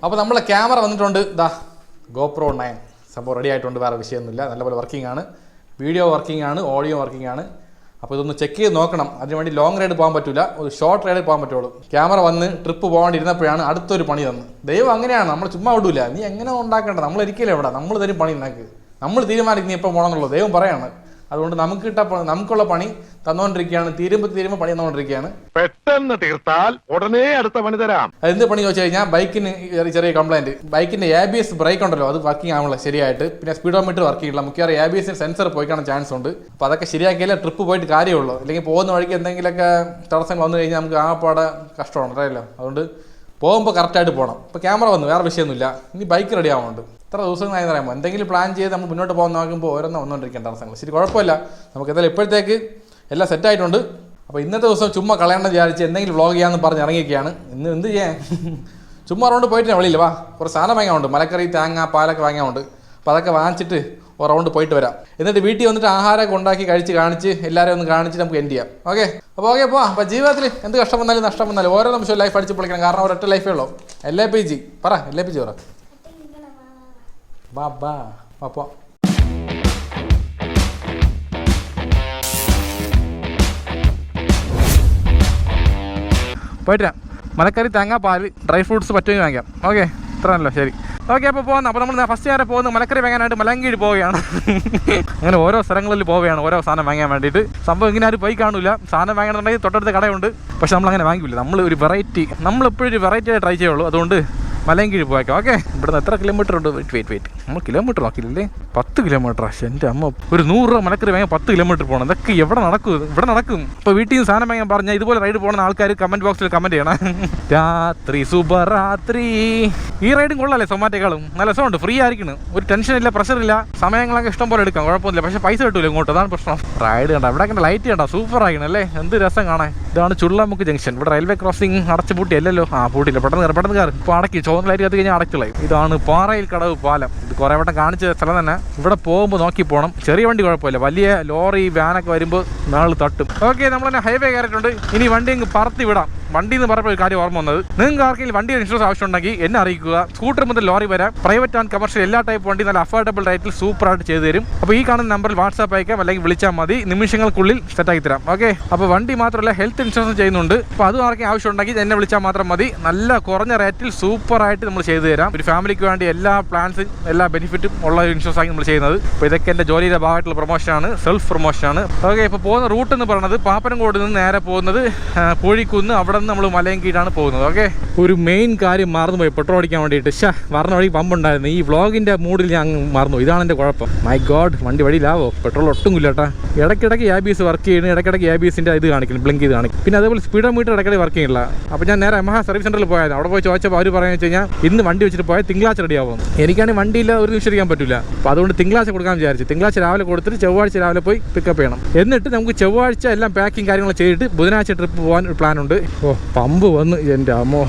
അപ്പോൾ നമ്മളെ ക്യാമറ വന്നിട്ടുണ്ട്. ഇതാ GoPro 9 സംഭവം റെഡി ആയിട്ടുണ്ട്. വേറെ വിഷയമൊന്നുമില്ല, നല്ലപോലെ വർക്കിംഗ് ആണ്. വീഡിയോ വർക്കിംഗ് ആണ്, ഓഡിയോ വർക്കിംഗ് ആണ്. അപ്പോൾ ഇതൊന്ന് ചെക്ക് ചെയ്ത് നോക്കണം. അതിനുവേണ്ടി ലോങ് റൈഡ് പോകാൻ പറ്റില്ല, ഒരു ഷോർട്ട് റൈഡിൽ പോകാൻ പറ്റുള്ളൂ. ക്യാമറ വന്ന് ട്രിപ്പ് പോകാണ്ടിരുന്നപ്പോഴാണ് അടുത്തൊരു പണി തന്നു. ദൈവം അങ്ങനെയാണ്, നമ്മൾ ചുമ്മാ വിടൂല. നീ എങ്ങനെ ഉണ്ടാക്കേണ്ട, നമ്മൾ ഇരിക്കില്ല ഇവിടെ, നമ്മൾ തരും പണി നിനക്ക്. നമ്മൾ തീരുമാനിക്കും നീ എപ്പോൾ പോകണമെന്നുള്ളത്. ദൈവം പറയാണ്. അതുകൊണ്ട് നമുക്കുള്ള പണി തന്നുകൊണ്ടിരിക്കുകയാണ്. തീരുമ്പോൾ പണി തന്നുകൊണ്ടിരിക്കുകയാണ്. പെട്ടെന്ന് തീർത്താൽ ഉടനെ അടുത്ത പണി തരാം. എന്ത് പണി ചോദിച്ചു കഴിഞ്ഞാൽ ബൈക്കിന് ചെറിയ കംപ്ലൈന്റ്. ബൈക്കിന്റെ ABS ബ്രേക്ക് ഉണ്ടല്ലോ, അത് വർക്കിംഗ് ആവുള്ള ശരിയായിട്ട്. പിന്നെ സ്പീഡോമീറ്റർ വർക്കിംഗ് ഇല്ല. മിക്കവാറും ABS സെൻസർ പോയി കാണാൻ ചാൻസ് ഉണ്ട്. അപ്പോൾ അതൊക്കെ ശരിയാക്കിയാലേ ട്രിപ്പ് പോയിട്ട് കാര്യമുള്ളൂ. അല്ലെങ്കിൽ പോകുന്ന വഴിക്ക് എന്തെങ്കിലുമൊക്കെ തടസ്സങ്ങൾ വന്നു കഴിഞ്ഞാൽ നമുക്ക് ആ പാടെ കഷ്ടമാണ്, അറിയില്ല. അതുകൊണ്ട് പോകുമ്പോൾ കറക്റ്റായിട്ട് പോകണം. ഇപ്പോൾ ക്യാമറ വന്നു, വേറെ വിഷയമൊന്നുമില്ല. ഇനി ബൈക്ക് റെഡി ആവുന്നുണ്ട്. ഇത്ര ദിവസങ്ങളായി പറയുമ്പോൾ എന്തെങ്കിലും പ്ലാൻ ചെയ്ത് നമ്മൾ മുന്നോട്ട് പോകാൻ നോക്കുമ്പോൾ ഓരോന്നും വന്നുകൊണ്ടിരിക്കേണ്ട തടസ്സങ്ങൾ. ശരി, കുഴപ്പമില്ല. നമുക്ക് എന്തായാലും ഇപ്പോഴത്തേക്ക് എല്ലാം സെറ്റായിട്ടുണ്ട്. അപ്പോൾ ഇന്നത്തെ ദിവസം ചുമ്മാ കളയണമെന്ന് വിചാരിച്ച് എന്തെങ്കിലും വ്ളോഗ് ചെയ്യാമെന്ന് പറഞ്ഞ് ഇറങ്ങിയൊക്കെയാണ്. ഇന്ന് എന്ത് ചെയ്യാൻ, ചുമ്മാ റൗണ്ട് പോയിട്ട് വെളിയില്ല. വാ, കുറച്ച് സാധനം വാങ്ങാനുണ്ട്. മലക്കറി, തേങ്ങ, പാലൊക്കെ വാങ്ങാനുണ്ട്. അപ്പോൾ അതൊക്കെ വാങ്ങിച്ചിട്ട് ഒരു റൗണ്ട് പോയിട്ട് വരാം. എന്നിട്ട് വീട്ടിൽ വന്നിട്ട് ആഹാരമൊക്കെ ഉണ്ടാക്കി കഴിച്ച് കാണിച്ച് എല്ലാവരെയും ഒന്ന് കാണിച്ചിട്ട് നമുക്ക് എൻഡ് ചെയ്യാം. ഓക്കെ, അപ്പോൾ പോവാം. അപ്പോൾ ജീവിതത്തിൽ എന്ത് കഷ്ടം വന്നാലും നഷ്ടം വന്നാലും ഓരോ നിമിഷവും ലൈഫ് അടിച്ച് പൊളിക്കണം. കാരണം ഒരൊറ്റ ലൈഫേ ഉള്ളൂ. LAPG പറ, LAPG പറ. ബാ ബാ പോ. പോയിട്ട് മലക്കറി, തേങ്ങ, പാല്, ഡ്രൈ ഫ്രൂട്ട്സ് പറ്റുമെങ്കിൽ വാങ്ങിക്കാം. ഓക്കെ, ഇത്രയാണല്ലോ. ശരി, ഓക്കെ. അപ്പോൾ പോകുന്നത്. അപ്പോൾ നമ്മൾ ഫസ്റ്റ് നേരെ പോകുന്നത് മലക്കറി വാങ്ങാനായിട്ട് മലങ്കീഴ് പോവുകയാണ്. അങ്ങനെ ഓരോ സ്ഥലങ്ങളിൽ പോവുകയാണ് ഓരോ സാധനം വാങ്ങാൻ വേണ്ടിയിട്ട്. സംഭവം ഇങ്ങനെ ആരും പോയി കാണില്ല. സാധനം വാങ്ങണമെന്നുണ്ടെങ്കിൽ തൊട്ടടുത്ത കടയുണ്ട്. പക്ഷെ നമ്മളങ്ങനെ വാങ്ങിക്കില്ല. നമ്മളെപ്പോഴും ഒരു വെറൈറ്റി ട്രൈ ചെയ്യുള്ളൂ. അതുകൊണ്ട് മലയൻകീഴ് പോയേക്കാം. ഓക്കെ, ഇവിടുന്ന് എത്ര കിലോമീറ്റർ ഉണ്ട്? വെയിറ്റ് നമ്മൾ കിലോമീറ്റർ നോക്കിയില്ലേ? 10 കിലോമീറ്റർ. എൻ്റെ അമ്മ, ഒരു 100 രൂപ മലക്കറി വാങ്ങാൻ 10 കിലോമീറ്റർ പോകണം. ഇതൊക്കെ ഇവിടെ നടക്കും. ഇപ്പോൾ വീട്ടിൽ നിന്ന് സാധനം വാങ്ങാൻ പറഞ്ഞാൽ ഇതുപോലെ റൈഡ് പോകുന്ന ആൾക്കാർ കമൻറ്റ് ബോക്സിൽ കമൻറ്റ് ചെയ്യണം. രാത്രി ശുഭരാത്രി. ഈ റൈഡും കൊള്ളാല്ലേ സൊമാറ്റോക്കാളും? നല്ല രസമുണ്ട്, ഫ്രീ ആയിരിക്കണം. ഒരു ടെൻഷനില്ല, പ്രഷറില്ല. സമയങ്ങളൊക്കെ ഇഷ്ടം പോലെ എടുക്കാം, കുഴപ്പമൊന്നുമില്ല. പക്ഷേ പൈസ കിട്ടൂല ഇങ്ങോട്ട്, അതാണ് പ്രശ്നം. റൈഡ് കണ്ട ഇവിടെ ലൈറ്റ് കണ്ട, സൂപ്പർ ആയിരിക്കണം അല്ലേ? എന്ത് രസം കാണാൻ. ഇതാണ് ചുള്ളമുക്ക് ജംഗ്ഷൻ. ഇവിടെ റെയിൽവേ ക്രോസിംഗ് അടച്ചു പൂട്ടി അല്ലല്ലോ? പൂട്ടിയില്ല. പെട്ടെന്ന് കയറി. ഇപ്പോൾ അടക്കി, ചുവന്ന ലൈറ്റ് കത്തി കഴിഞ്ഞാൽ അടക്കളായി. ഇതാണ് പാറയിൽ കടവ് പാലം. ഇത് കുറേ വട്ടം കാണിച്ച സ്ഥലം തന്നെ. ഇവിടെ പോകുമ്പോൾ നോക്കി പോകണം. ചെറിയ വണ്ടി കുഴപ്പമില്ല, വലിയ ലോറി വാനൊക്കെ വരുമ്പോൾ നാളെ തട്ടും. ഓക്കെ, നമ്മൾ തന്നെ ഹൈവേ കയറിയിട്ടുണ്ട്. ഇനി വണ്ടി അങ്ങ് പറത്തി വിടാം. വണ്ടി എന്ന് പറയുമ്പോൾ ഒരു കാര്യം ഓർമ്മ വന്നത്, നിങ്ങൾക്ക് ആർക്കെങ്കിലും വണ്ടി ഇൻഷുറൻസ് ആവശ്യമുണ്ടെങ്കിൽ എന്നെ അറിയിക്കുക. സ്കൂട്ടർ മുതൽ ലോറി വരാം, പ്രൈവറ്റ് ആൻഡ് കമേഴ്ഷ്യൽ എല്ലാ ടൈപ്പ് വണ്ടി നല്ല അഫോർഡബിൾ റേറ്റിൽ സൂപ്പറായിട്ട് ചെയ്തു തരും. അപ്പോൾ ഈ കാണുന്ന നമ്പറിൽ വാട്സാപ്പ് അയക്കാം, അല്ലെങ്കിൽ വിളിച്ചാൽ മതി. നിമിഷങ്ങൾക്കുള്ളിൽ സെറ്റാക്കി തരാം. ഓക്കെ, അപ്പോൾ വണ്ടി മാത്രമല്ല ഹെൽത്ത് ഇൻഷുറൻസ് ചെയ്യുന്നുണ്ട്. അപ്പോൾ അതും ആർക്കും ആവശ്യമുണ്ടെങ്കിൽ എന്നെ വിളിച്ചാൽ മാത്രം മതി. നല്ല കുറഞ്ഞ റേറ്റിൽ സൂപ്പറായിട്ട് നമ്മൾ ചെയ്തു തരാം. ഒരു ഫാമിലിക്ക് വേണ്ടി എല്ലാ പ്ലാൻസും എല്ലാ ബെനിഫിറ്റും ഉള്ള ഒരു ഇൻഷുറൻസ് ആയി നമ്മൾ ചെയ്യുന്നത്. അപ്പോൾ ഇതൊക്കെ എൻ്റെ ജോലിയുടെ ഭാഗമായിട്ടുള്ള പ്രൊമോഷനാണ്, സെൽഫ് പ്രൊമോഷനാണ്. ഓക്കെ, ഇപ്പോൾ പോകുന്ന റൂട്ട് എന്ന് പറയുന്നത് പാപ്പനംകോട് നിന്ന് നേരെ പോകുന്നത് പൂഴിക്കുന്ന്. അവിടെ നിന്ന് നമ്മൾ മലയൻകീഴാണ് പോകുന്നത്. ഓക്കെ, ഒരു മെയിൻ കാര്യം മറന്നുപോയി, പെട്രോൾ അടിക്കാൻ വേണ്ടിയിട്ട്. പറഞ്ഞ വഴി പമ്പുണ്ടായിരുന്നു. ഈ വ്ളോഗിൻ്റെ മൂഡിൽ ഞാൻ മറന്നു. ഇതാണ് എൻ്റെ കുഴപ്പം. മൈ ഗോഡ്, വണ്ടി വഴിയിലാവോ? പെട്രോൾ ഒട്ടും ഇല്ല കേട്ടാ. ഇടയ്ക്കിടയ്ക്ക് ABS വർക്ക് ചെയ്യുന്നു, ഇടയ്ക്കിടയ്ക്ക് ABSൻ്റെ ഇത് കാണിക്കുന്നു, ബ്ലിങ്ക് ചെയ്ത് കാണിക്കും. പിന്നെ അതേപോലെ സ്പീഡോമീറ്റർ ഇടയ്ക്കിടയ്ക്ക് വർക്ക് ചെയ്യില്ല. അപ്പോൾ ഞാൻ നേരെ യമഹ സർവീസ് സെൻ്ററിൽ പോയായിരുന്നു. അവിടെ പോയി ചോദിച്ചപ്പോൾ അവർ പറയുന്നത് വെച്ച് കഴിഞ്ഞാൽ ഇന്ന് വണ്ടി വെച്ചിട്ട് പോയാൽ തിങ്കളാഴ്ച റെഡി ആവുമെന്ന്. എനിക്കാണെങ്കിൽ വണ്ടിയില്ല, ഒരു നിമിഷം ഇരിക്കാൻ പറ്റില്ല. അപ്പോൾ അതുകൊണ്ട് തിങ്കളാഴ്ച കൊടുക്കാൻ വിചാരിച്ചു. തിങ്കളാഴ്ച രാവിലെ കൊടുത്തിട്ട് ചൊവ്വാഴ്ച രാവിലെ പോയി പിക്കപ്പ് ചെയ്യണം. എന്നിട്ട് നമുക്ക് ചൊവ്വാഴ്ച എല്ലാം പാക്കിങ് കാര്യങ്ങൾ ചെയ്തിട്ട് ബുധനാഴ്ച ട്രിപ്പ് പോകാൻ ഒരു പ്ലാൻ ഉണ്ട്. പമ്പ് വന്ന് എൻ്റെ അമ്മോ,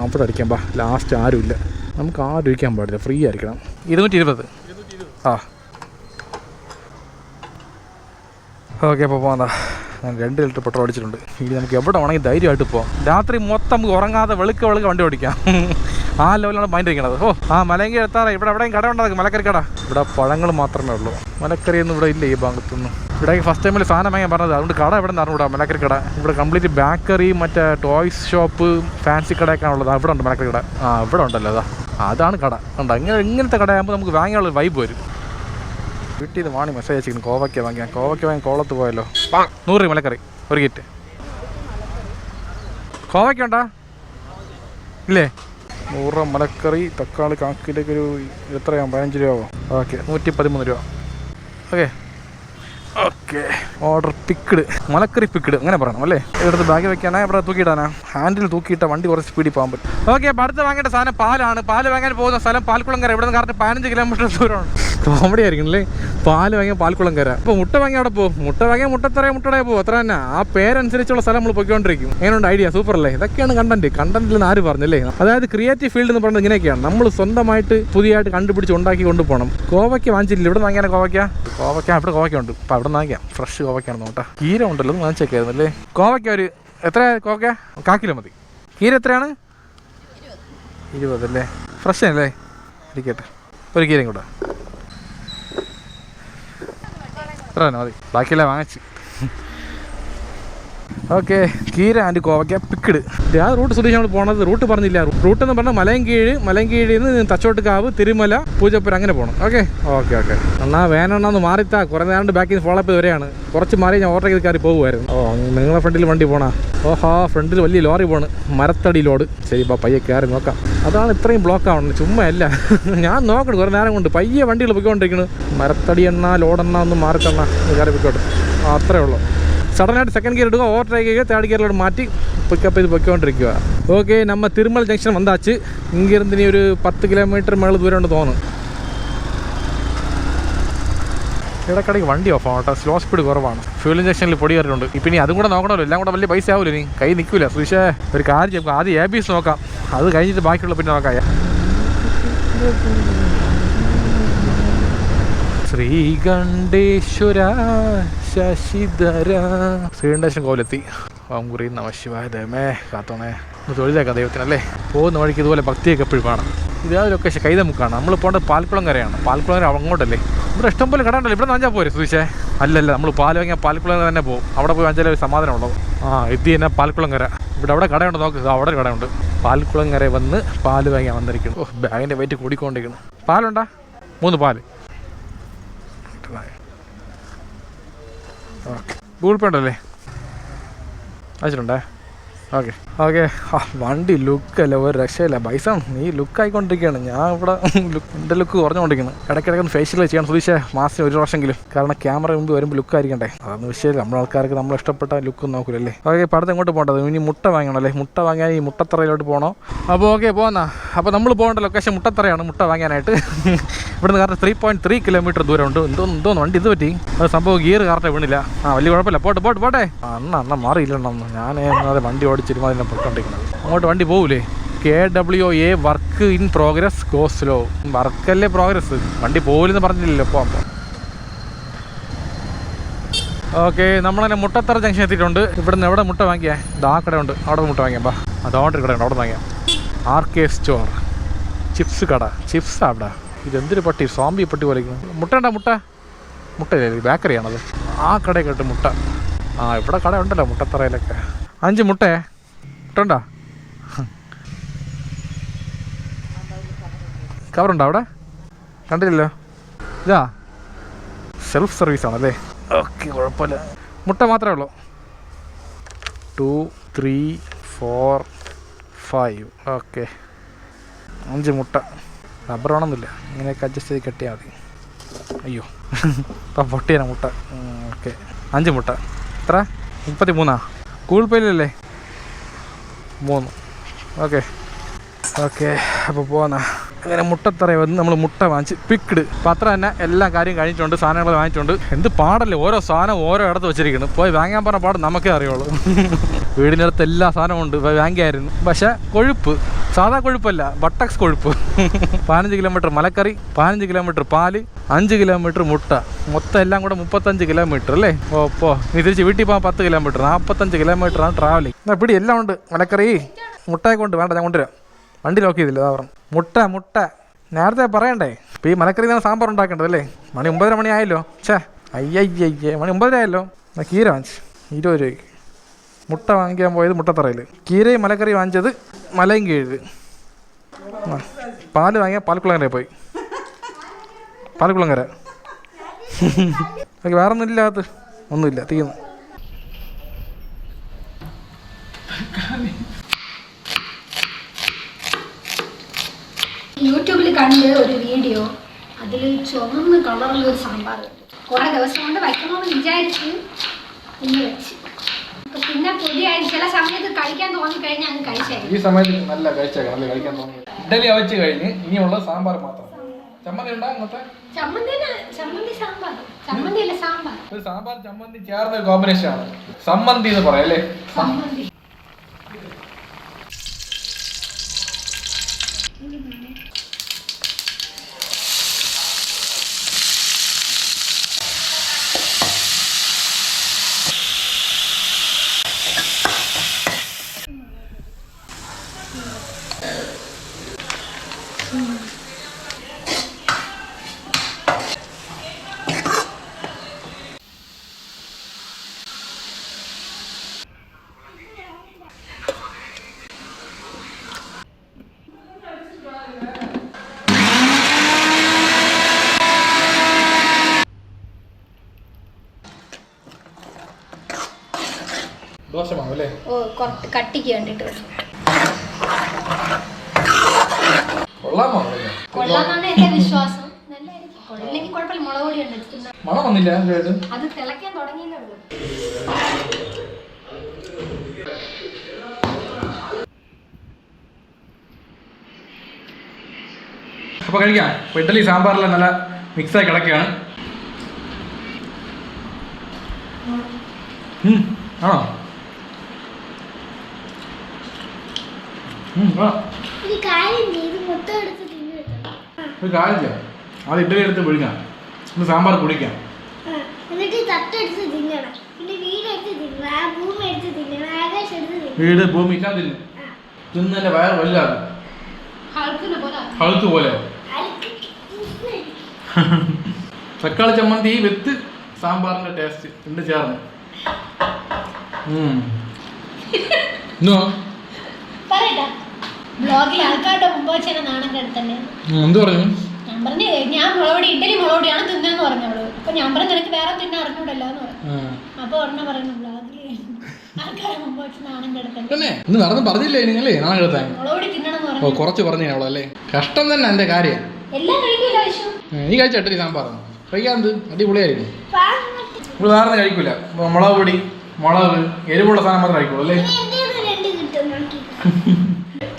അവിടെ അടിക്കാൻ പാ. ലാസ്റ്റ് ആരുമില്ല, നമുക്ക് ആരും ഇരിക്കാൻ പാടില്ല, ഫ്രീ ആയിരിക്കണം. 220. ഓക്കെ, അപ്പോൾ പോകാം. ഞാൻ 2 ലിറ്റർ പെട്രോൾ അടിച്ചിട്ടുണ്ട്. ഇനി നമുക്ക് എവിടെ വേണമെങ്കിൽ ധൈര്യമായിട്ട് പോകാം. രാത്രി മൊത്തം നമുക്ക് ഉറങ്ങാതെ വെളുക്ക വണ്ടി ഓടിക്കാം. ആ ലെവലാണ് മൈൻഡ് ഇരിക്കണത്. മലയൻകീഴ് എത്താറായി. ഇവിടെ എവിടെയും കട ഉണ്ടാകും, മലക്കറി കട. ഇവിടെ പഴങ്ങൾ മാത്രമേ ഉള്ളൂ, മലക്കറിയൊന്നും ഇവിടെ ഇല്ല ഈ ഭാഗത്തൊന്നും. ഇവിടെ ഫസ്റ്റ് ടൈമിൽ സാധനം വാങ്ങാൻ പറഞ്ഞത്, അതുകൊണ്ട് കട എവിടെ നിന്ന് അറിഞ്ഞൂടാ. മലക്കറി കട ഇവിടെ കംപ്ലീറ്റ് ബേക്കറി, മറ്റേ ടോയ്സ് ഷോപ്പ്, ഫാൻസി കടയൊക്കെയാണ് ഉള്ളത്. ഇവിടെ ഉണ്ട് മലക്കറി കട. ഇവിടെ ഉണ്ടല്ലോ, അതാണ് കട. ഉണ്ട്. ഇങ്ങനത്തെ കടയാകുമ്പോൾ നമുക്ക് വാങ്ങിയുള്ള വൈബ് വരും. വീട്ടിൽ നിന്ന് വാണി മെസ്സേജ് അയച്ചിരിക്കുന്നു, കോവയ്ക്ക വാങ്ങി കോളത്ത് പോയല്ലോ. 100 രൂപ മലക്കറി ഒരു കിറ്റ്. കോവയ്ക്ക ഉണ്ടോ? ഇല്ലേ? 100 രൂപ മലക്കറി. തക്കാളി കാക്കിലേക്ക് ഒരു എത്രയാവും? 15 രൂപയാവും. ഓക്കെ, 113 രൂപ. ഓക്കെ, ഓർഡർ പിക്ഡ്, മലക്കറി പിക്ഡ് അങ്ങനെ പറയണം അല്ലേ? ഇവിടുത്തെ ബാഗ് വെക്കാനാ, ഇവിടെ തൂക്കിയിടാനാ? ഹാൻഡിൽ തൂക്കിയിട്ട വണ്ടി കുറച്ച് സ്പീഡിൽ പോകാൻ പറ്റും. ഓക്കെ, അപ്പോൾ അടുത്ത് വാങ്ങേണ്ട സാധനം പാലാണ്. പാല് വാങ്ങാൻ പോകുന്ന സ്ഥലം പാൽക്കുളങ്കര. ഇവിടെ നിന്ന് കറക്റ്റ് 15 കിലോമീറ്റർ ദൂരമാണ്. കോമഡി ആയിരിക്കും അല്ലേ? പാല് വാങ്ങിയാൽ പാൽക്കുളങ്കര. അപ്പോൾ മുട്ട വാങ്ങി അവിടെ പോകും. മുട്ട വാങ്ങിയാൽ മുട്ടടേ പോകും. അത്ര തന്നെ. ആ പേരനുസരിച്ചുള്ള സ്ഥലം നമ്മൾ പൊയ്ക്കൊണ്ടിരിക്കും. എങ്ങനെയുണ്ട് ഐഡിയ? സൂപ്പർ അല്ലേ? ഇതൊക്കെയാണ് കണ്ടന്റിൽ ആര് പറഞ്ഞല്ലേ? അതായത് ക്രിയേറ്റീവ് ഫീൽഡ് എന്ന് പറയുന്നത് ഇങ്ങനെയൊക്കെയാണ്. നമ്മൾ സ്വന്തമായിട്ട് പുതിയതായിട്ട് കണ്ടുപിടിച്ച് ഉണ്ടാക്കി കൊണ്ടുപോകണം. കോവയ്ക്ക് വാങ്ങിച്ചില്ല. ഇവിടെ വാങ്ങിയാൽ കോവയ്ക്ക ഇവിടെ കോവയ്ക്ക ഉണ്ട്. അപ്പോൾ അവിടെ വാങ്ങിക്കാം. ഫ്രഷ് കോവയ്ക്കാണ് നോട്ടാ. കീര ഉണ്ടല്ലോ, അത് വാങ്ങിച്ചേക്കായിരുന്നു അല്ലേ? കോവയ്ക്ക ഒരു എത്ര? കോവയ്ക്ക 1/4 കിലോ മതി. കീര എത്രയാണ്? 20 അല്ലേ? ഫ്രഷ് അല്ലേ? ഇരിക്കട്ടെ, ഒരു കീരയും കൂടെ. ഇത്ര തന്നെ മതി, ബാക്കിയെല്ലാം വാങ്ങിച്ച്. ഓക്കെ, കീര ആൻഡ് കോവയ്ക്ക പിക്കിട്. ആ റൂട്ട് സുധീഷ് നമ്മൾ പോണത്. റൂട്ട് പറഞ്ഞില്ല. റൂട്ട് എന്ന് പറഞ്ഞാൽ മലയൻകീഴിൽ നിന്ന് തച്ചോട്ടുകാവ്, തിരുമല, പൂജപ്പുര അങ്ങനെ പോകണം. Okay okay okay. എന്നാ വേണമെന്ന് മാറിത്താ. കുറേ നേരം ബാക്കിൽ നിന്ന് ഫോളോ അപ്പ് വരെയാണ്. കുറച്ച് മാറി ഞാൻ ഓട്ടോ ചെയ്ത് കയറി പോകുമായിരുന്നു. നിങ്ങളെ ഫ്രണ്ടിൽ വണ്ടി പോണാ? ഓഹാ, ഫ്രണ്ടിൽ വലിയ ലോറി പോണ്, മരത്തടി ലോഡ്. ശരി, ഇപ്പോൾ പയ്യെ കയറി നോക്കാം. അതാണ് ഇത്രയും ബ്ലോക്ക് ആവണം, ചുമ്മാ അല്ല. ഞാൻ നോക്കണം കുറേ നേരം കൊണ്ട്. പയ്യെ വണ്ടികൾ പൊയ്ക്കൊണ്ടിരിക്കുന്നു. മരത്തടി എണ്ണ ലോഡെണ്ണ ഒന്ന് മാറി തന്നാ കയറി പൊയ്ക്കോട്ടെ. അത്രേ ഉള്ളൂ. സഡനായിട്ട് സെക്കൻഡ് ഗിയർ ഇടുക, ഓവർടേക്ക് ചെയ്യുക, തേർഡ് ഗിയറിലോട്ട് മാറ്റി പിക്കപ്പ് ചെയ്ത് പൊയ്ക്കൊണ്ടിരിക്കുക. ഓക്കെ, നമ്മൾ തിരുമല ജംഗ്ഷൻ വന്നാച്ച്. ഇങ്ങിരുന്ന് ഒരു 10 കിലോമീറ്റർ മേളിൽ ദൂരം ഉണ്ട് തോന്നുന്നു. ഇടയ്ക്കിടയ്ക്ക് വണ്ടി ഓഫ് ആവട്ടെ, സ്ലോ സ്പീഡ് കുറവാണ്. ഫ്യൂൽ ഇഞ്ചക്ഷനിൽ പൊടി കയറിയിട്ടുണ്ട്. ഇപ്പം ഇനി അതും കൂടെ നോക്കണമല്ലോ, എല്ലാം കൂടെ വലിയ പൈസ ആവില്ല. ഇനി കൈ നിൽക്കില്ല. സുരേഷേ, ഒരു കാര്യം ചെയ്യും, ആദ്യം ABS നോക്കാം, അത് കഴിഞ്ഞിട്ട് ബാക്കിയുള്ള പിന്നെ നോക്കാം. ശ്രീകണ്ഠേശ്വര ശശിധര. ശ്രീകണ്ഠേശ്വരൻ കോവിലെത്തി. ഓം കുറി നമ ശിവായ ദൈവമേ കാത്തോണേ. ഒന്ന് തൊഴുതേക്കാം ദൈവത്തിനല്ലേ. പോകുന്ന വഴിക്ക് ഇതുപോലെ ഭക്തിയൊക്കെ എപ്പോഴും കാണാം. ഇതേ ലൊക്കേഷൻ കൈതമുക്കാണ്. നമ്മൾ പോകേണ്ടത് പാൽക്കുളം കരയാണ്. പാൽക്കുളം കര അങ്ങോട്ടല്ലേ. ഇവിടെ ഇഷ്ടംപോലെ കട ഉണ്ടല്ലോ. ഇവിടെ വാങ്ങിച്ചാൽ പോരെ സുധീഷേ? അല്ലല്ല, നമ്മൾ പാൽ വാങ്ങിയാൽ പാൽക്കുളം തന്നെ പോകും. അവിടെ പോയി വാങ്ങിച്ചാലേ ഒരു സമാധാനമുള്ളത്. ഇത് തന്നെ പാൽക്കുളം കര. അവിടെ കടയുണ്ട്, നോക്കുക. അവിടെ ഒരു കടയുണ്ട്. പാൽക്കുളം കര വന്ന് പാൽ വാങ്ങിയാൽ വന്നിരിക്കുന്നു. ഓ, ബാഗിൻ്റെ വെയിറ്റ് കൂടിക്കൊണ്ടിരിക്കുന്നു. പാലുണ്ടാ? 3 പാല്. ഓക്കെ, ഗൂഗിൾ പേ ഉണ്ടല്ലേ? അയച്ചിട്ടുണ്ടേ. Okay okay. വണ്ടി ലുക്കല്ല, ഒരു രക്ഷയില്ല. ബൈസൺ നീ ലുക്കായിക്കൊണ്ടിരിക്കുകയാണ്. ഞാൻ ഇവിടെ എൻ്റെ ലുക്ക് കുറഞ്ഞുകൊണ്ടിരിക്കുന്നു. ഇടയ്ക്കിടയ്ക്ക് ഫേഷ്യൽ ചെയ്യണം സുധീഷേ, മാസത്തിൽ 1 പ്രാവശ്യമെങ്കിലും. കാരണം ക്യാമറ മുമ്പ് വരുമ്പോൾ ലുക്കായിരിക്കണ്ടേ. അതൊന്നും വിഷയമില്ല. നമ്മളെ ആൾക്കാർക്ക് നമ്മൾ ഇഷ്ടപ്പെട്ട ലുക്ക് നോക്കില്ലല്ലേ. ഓക്കെ, ഇപ്പോൾ അടുത്ത് എങ്ങോട്ട് പോകേണ്ടത്? ഇനി മുട്ട വാങ്ങണമല്ലേ. മുട്ട വാങ്ങാൻ ഈ മുട്ടത്തറയിലോട്ട് പോകണോ? അപ്പോൾ ഓക്കെ, പോകുന്ന. അപ്പോൾ നമ്മൾ പോകേണ്ട ലൊക്കേഷൻ മുട്ടത്തറയാണ്, മുട്ട വാങ്ങാനായിട്ട്. ഇവിടുന്ന് കറക്റ്റ് 3.3 കിലോമീറ്റർ ദൂരമുണ്ട്. എന്തോന്ന് വണ്ടി ഇത് പറ്റി? അത് സംഭവം ഗിയർ കറക്റ്റ് വീണില്ല. വലിയ കുഴപ്പമില്ല. പോട്ടെ. അണ്ണ മാറിയില്ലെന്നു. ഞാൻ അതെ വണ്ടി ഓടിച്ചിരുമ്പോൾ അതിനെ പൊയ്ക്കൊണ്ടിരിക്കുന്നത്. അങ്ങോട്ട് വണ്ടി പോകൂലേ? KWA work in progress, go slow. വർക്കല്ലേ പ്രോഗ്രസ്, വണ്ടി പോകില്ലെന്ന് പറഞ്ഞില്ലല്ലോ. പോകാം. ഓക്കെ, നമ്മളതിനെ മുട്ടത്തറ ജംഗ്ഷൻ എത്തിയിട്ടുണ്ട്. ഇവിടുന്ന് എവിടെ മുട്ട വാങ്ങിയാൽ? ആ കടയുണ്ട്, അവിടെ മുട്ട വാങ്ങിയാൽ. അതോണ്ടൊരു കടയുണ്ട്, അവിടെ വാങ്ങിയാൽ. RK സ്റ്റോർ ചിപ്സ് കട. ചിപ്സ് അവിടെ. ഇതെന്തൊരു പട്ടി, സോംബി പട്ടി പോലെ. മുട്ടയില്ലേ, ബേക്കറിയാണത്. ആ കടയിൽ കേട്ട് മുട്ട. ഇവിടെ കട ഉണ്ടല്ലോ മുട്ടത്തറയിലൊക്കെ. 5 മുട്ട ഉണ്ടോ? കവറുണ്ടോ അവിടെ? കണ്ടില്ലല്ലോ. ഇതാ സെൽഫ് സർവീസ് ആണല്ലേ. ഓക്കെ, കുഴപ്പമില്ല. മുട്ട മാത്രമേ ഉള്ളൂ. 2, 3, 4, 5. ഓക്കെ, 5 മുട്ട. റബ്ബർ വേണമെന്നില്ല, ഇങ്ങനെയൊക്കെ അഡ്ജസ്റ്റ് ചെയ്ത് കെട്ടിയാൽ മതി. അയ്യോ, ഇപ്പം പൊട്ടിയാണ് മുട്ട. ഓക്കെ, 5 മുട്ട. എത്ര? 33. ഗൂഗിൾ പേയിലല്ലേ? 3. ഓക്കെ. അപ്പോൾ പോകാനാ. അങ്ങനെ മുട്ടത്തറയിൽ വന്ന് നമ്മൾ മുട്ട വാങ്ങിച്ച് പിക്കിട്. അപ്പം അത്ര തന്നെ എല്ലാ കാര്യം കഴിഞ്ഞിട്ടുണ്ട്. സാധനങ്ങൾ വാങ്ങിച്ചിട്ടുണ്ട്. എന്ത് പാടല്ലേ, ഓരോ സാധനം ഓരോ ഇടത്ത് വെച്ചിരിക്കുന്നു. പോയി വാങ്ങാൻ പറഞ്ഞ പാട് നമുക്കേ അറിയുള്ളൂ. വീടിനടുത്ത് എല്ലാ സാധനവും ഉണ്ട്. വാങ്ങിയായിരുന്നു. പക്ഷേ കൊഴുപ്പ് സാധാ കൊഴുപ്പല്ല, ബട്ടക്സ് കൊഴുപ്പ്. 15 കിലോമീറ്റർ മലക്കറി, 15 കിലോമീറ്റർ പാല്, 5 കിലോമീറ്റർ മുട്ട. മൊത്തം എല്ലാം കൂടെ 35 കിലോമീറ്റർ അല്ലേ? നീ തിരിച്ച് വീട്ടിൽ പോകാൻ 10 കിലോമീറ്റർ, 45 കിലോമീറ്ററാണ് ട്രാവലിംഗ്. എന്നാൽ പിടി എല്ലാം ഉണ്ട്. മലക്കറി മുട്ടയെ കൊണ്ട് വേണ്ട, ഞാൻ കൊണ്ടുവരാം. വണ്ടി ലോക്ക് ചെയ്തില്ല, അതാ പറഞ്ഞു. മുട്ട നേരത്തെ പറയണ്ടേ. ഇപ്പോൾ ഈ മലക്കറി തന്നെ സാമ്പാർ ഉണ്ടാക്കേണ്ടതല്ലേ? മണി 9:30 മണി ആയല്ലോ. അയ്യയ്യേ, മണി 9:30 ആയല്ലോ. എന്നാൽ കീര വാങ്ങിച്ച് 20 രൂപയ്ക്ക്. മുട്ട വാങ്ങിക്കാൻ പോയത് മുട്ടത്തറയിൽ. കീരയും മലക്കറി വാങ്ങിച്ചത് മലയൻകീഴിൽ. പാല് വാങ്ങിയാൽ പാൽക്കുളങ്ങര പോയി. പാൽക്കുളങ്ങര. വേറെ ഒന്നും ഇല്ല, അത് ഒന്നുമില്ല, തീർന്നു. യൂട്യൂബിൽ കണ്ട് ഒരു വീഡിയോ, അതിൽ ചുവന്ന കളറിലൊരു സാമ്പാർ കുറേ ദിവസം കൊണ്ട് വയ്ക്കണമെന്ന് വിചാരിച്ച് ഇന്ന് വെച്ച്. പിന്നെ പുതിയ ചില സമയത്ത് കഴിക്കാൻ തോന്നിക്കഴിഞ്ഞാൽ അങ്ങ് കഴിച്ചേക്കാം. ഈ സമയത്ത് നല്ല കഴിച്ചേക്കാം, നല്ല കഴിക്കാൻ തോന്നി. ഇഡലി വെച്ച് കഴിഞ്ഞ് ഇനിയുള്ള സാമ്പാർ മാത്രം. ചമ്മന്തി ഉണ്ടോ അങ്ങനത്തെ? ചമ്മന്തി അല്ല, സാമ്പാർ. ഒരു സാമ്പാർ ചമ്മന്തി ചേർന്ന ഒരു കോമ്പിനേഷൻ ആണ് സമ്മന്തി എന്ന് പറയാം അല്ലേ? സമ്മന്തി. ദോശമാവും അല്ലേ? ഓ കുറച്ച് കട്ടിക്ക് വേണ്ടിട്ട് കൊള്ളാമോ? കൊള്ളാന്നാണ് എന്റെ വിശ്വാസം. നല്ലതായിരിക്കും. കൊള്ളില്ലെങ്കിൽ കുഴപ്പമില്ല. മുളക് പൊടി ഉണ്ട്. മണം വന്നില്ല അത് തിളയ്ക്കാൻ തുടങ്ങിയല്ലേ ഉള്ളൂ. അപ്പോൾ കഴിക്കാം. അപ്പോൾ ഇഡ്ഡലി സാമ്പാറെല്ലാം നല്ല മിക്സായി കിടക്കുകയാണ്. ആണോ? ഒരു കാര്യം ചെയ്യാം. അത് ഇഡ്ഡലി എടുത്ത് പിടിക്കാം, ഒന്ന് സാമ്പാർ കുടിക്കാം. വീട് ഭൂമി ഇല്ലാ തിന്നു തിന്നെ വയറ് വലുതാകും. ഹളുക്ക് പോലെ തക്കാളി ചമ്മന്തി വിത്ത് സാമ്പാറിന്റെ ടേസ്റ്റ് ഉണ്ട് ചേർന്ന്. ബ്ലോഗിൽ ആൾക്കാരുടെ മുമ്പ് വെച്ചാൽ നാണം കെടുത്തല്ലേ. എന്ത് പറഞ്ഞു? ഞാൻ പറഞ്ഞു ഞാൻ മുളകൊടി ഇഡ്ഡലി മുളകൊടിയാണ് തിന്നെന്ന് പറഞ്ഞോളൂ. അപ്പൊ ഞാൻ പറഞ്ഞു നിനക്ക് വേറെ തിന്നെ അറിഞ്ഞൂടല്ലോ എന്ന് പറഞ്ഞു. അപ്പൊ ഉടനെ പറയുന്നു ബ്ലോഗിൽ ആൾക്കാരുടെ മുമ്പ് വെച്ച് നാണം കെടുത്തല്ലേ. ഇന്ന് നടന്ന് പറഞ്ഞില്ലേ നിങ്ങളേ നാണം കെടുത്താൻ? മുളകൊടി തിന്നണം എന്ന് പറഞ്ഞു. കുറച്ച് പറഞ്ഞു അവളല്ലേ. കഷ്ടം തന്നെ എന്റെ കാര്യം. എല്ലാം കഴിക്കില്ല വിഷു. നീ കഴിച്ച ഇഡ്ഡലി സാമ്പാറാണ് കഴിക്കാന്ത് അടിപൊളിയായിരിക്കും. ഇവിടെ വേറെ കഴിക്കൂല. മുളക് പൊടി മുളക് എരിവുള്ള സാധനം മാത്രം കഴിക്കുള്ളൂ അല്ലേ?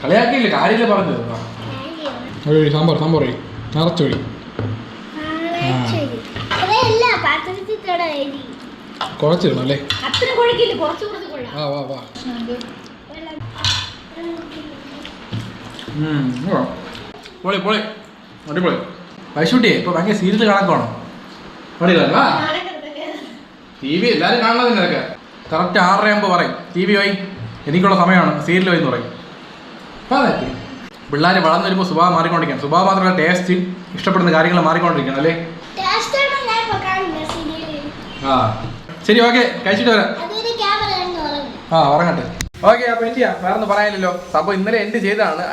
കളിയാക്കിയില്ല, കാര്യമില്ല പറഞ്ഞത്. സാമ്പാർ സാമ്പാർ നിറച്ചൊഴി കുറച്ചിടണം അല്ലേ? വാ വാ വാ. പൊളി പൊളി അടിപൊളി. വൈശൂട്ടിയെ ഇപ്പൊ ഭയങ്കര സീരിയൽ കണക്കാണോ? ടി വി എല്ലാവരും കാണുന്നതിന് ഇതൊക്കെ കറക്റ്റ് 6:30 പറയും ടി വി പോയി എനിക്കുള്ള സമയമാണ് സീരിയൽ പോയി എന്ന് പറയും. പിള്ളേർ വളർന്നു വരുമ്പോൾ സ്വഭാവം മാറിക്കൊണ്ടിരിക്കണം. സ്വഭാവം മാത്രമല്ല ടേസ്റ്റ് ഇഷ്ടപ്പെടുന്ന കാര്യങ്ങൾ മാറിക്കൊണ്ടിരിക്കണം അല്ലേ? ആ ശരി, ഓക്കെ, കഴിച്ചിട്ട് വരാം. ഉറങ്ങട്ടെ. ഓക്കെ, അപ്പോൾ എൻ്റെ വേറെ ഒന്നും പറയാനില്ലല്ലോ. അപ്പോൾ ഇന്നലെ എൻഡ് ചെയ്തതാണ്.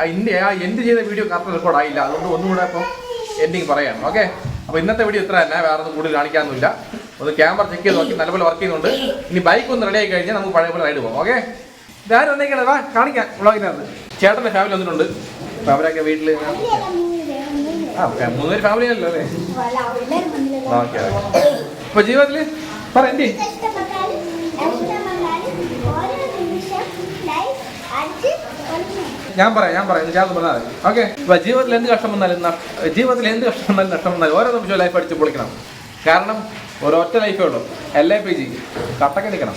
എൻഡ് ചെയ്ത വീഡിയോ കറക്റ്റ് റെക്കോർഡ് ആയില്ല, അതുകൊണ്ട് ഒന്നുകൂടെ ഇപ്പോൾ എൻഡിങ് പറയാം. ഓക്കെ, അപ്പോൾ ഇന്നത്തെ വീഡിയോ ഇത്ര തന്നെ, വേറെ ഒന്നും കൂടുതൽ കാണിക്കാനൊന്നുമില്ല. ഒന്ന് ക്യാമറ ചെക്ക് ചെയ്ത് നോക്കി നല്ലപോലെ വർക്ക് ചെയ്യുന്നുണ്ട്. ഇനി ബൈക്ക് ഒന്ന് റെഡി ആയി കഴിഞ്ഞാൽ നമുക്ക് പഴയ പോലെ റൈഡ് പോകാം. ഓക്കെ, ഇതാരും വന്നേക്കണേ, വാ കാണിക്കാം. വ്ളോഗിനകത്ത് ചേട്ടൻ്റെ ഫാമിലി വന്നിട്ടുണ്ട്. അപ്പോൾ അവരൊക്കെ വീട്ടിൽ 3 ഫാമിലി ആണല്ലോ അല്ലേ? ഓക്കെ, അപ്പോൾ ജീവിതത്തിൽ പറ എൻ്റെ ഞാൻ പറയാം ചേർന്ന് പറഞ്ഞാൽ മതി. ഓക്കെ, അപ്പോൾ ജീവിതത്തിൽ എന്ത് കഷ്ടം വന്നാലും നഷ്ടം വന്നാലും ഓരോ നിമിഷവും ലൈഫ് അടിച്ച് പൊളിക്കണം. കാരണം ഒരൊറ്റ ലൈഫേ ഉള്ളൂ. LIPG കട്ടക്ക് നിൽക്കണം.